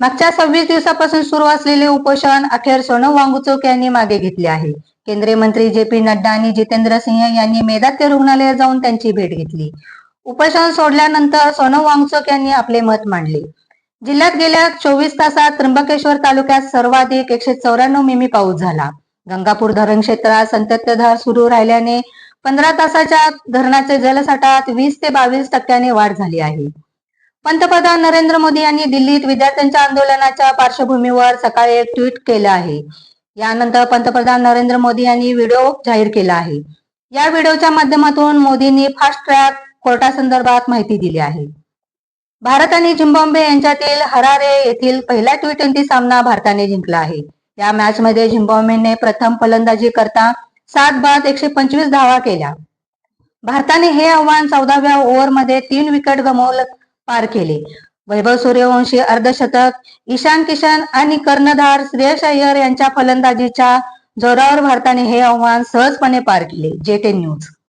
मागच्या 26 दिवसापासून सुरू असलेले उपोषण अखेर सोनम वांगचुक यांनी मागे घेतले आहे. केंद्रीय मंत्री जे.पी. नड्डा आणि जितेंद्र सिंह यांनी मेदांत रुग्णालयात जाऊन त्यांची भेट घेतली. उपोषण सोडल्यानंतर सोनम वांगचुक यांनी आपले मत मांडले. जिल्ह्यात गेल्या 24 तासात त्र्यंबकेश्वर तालुक्यात सर्वाधिक 194 मिमी पाऊस झाला. गंगापूर धरण क्षेत्रात संततधार सुरू राहिल्याने 15 तासाच्या धरणाचे जलसाठ्यात 20 ते 22% वाढ झाली आहे. पंतप्रधान नरेंद्र मोदी यांनी दिल्लीत विद्यार्थ्यांच्या आंदोलनाच्या पार्श्वभूमीवर सकाळी एक ट्विट केलं आहे. यानंतर पंतप्रधान नरेंद्र मोदी यांनी व्हिडिओ जाहीर केला आहे. या व्हिडिओच्या माध्यमातून मोदींनी फास्ट ट्रॅक कोर्टासंदर्भात माहिती दिली आहे. भारत आणि झिम्बाब्वे यांच्यातील हरारे येथील पहिला T20 सामना भारताने जिंकला आहे. या मॅच मध्ये झिम्बाब्वेने प्रथम फलंदाजी करता 7 बाद 125 धावा केल्या. भारताने हे आव्हान 14व्या ओव्हरमध्ये 3 विकेट गमावून पार केले. वैभव सूर्यवंशी अर्धशतक, ईशान किशन आणि कर्णधार श्रेयस अय्यर यांच्या फलंदाजीच्या जोरावर भारताने हे आव्हान सहजपणे पार केले. जे10 न्यूज.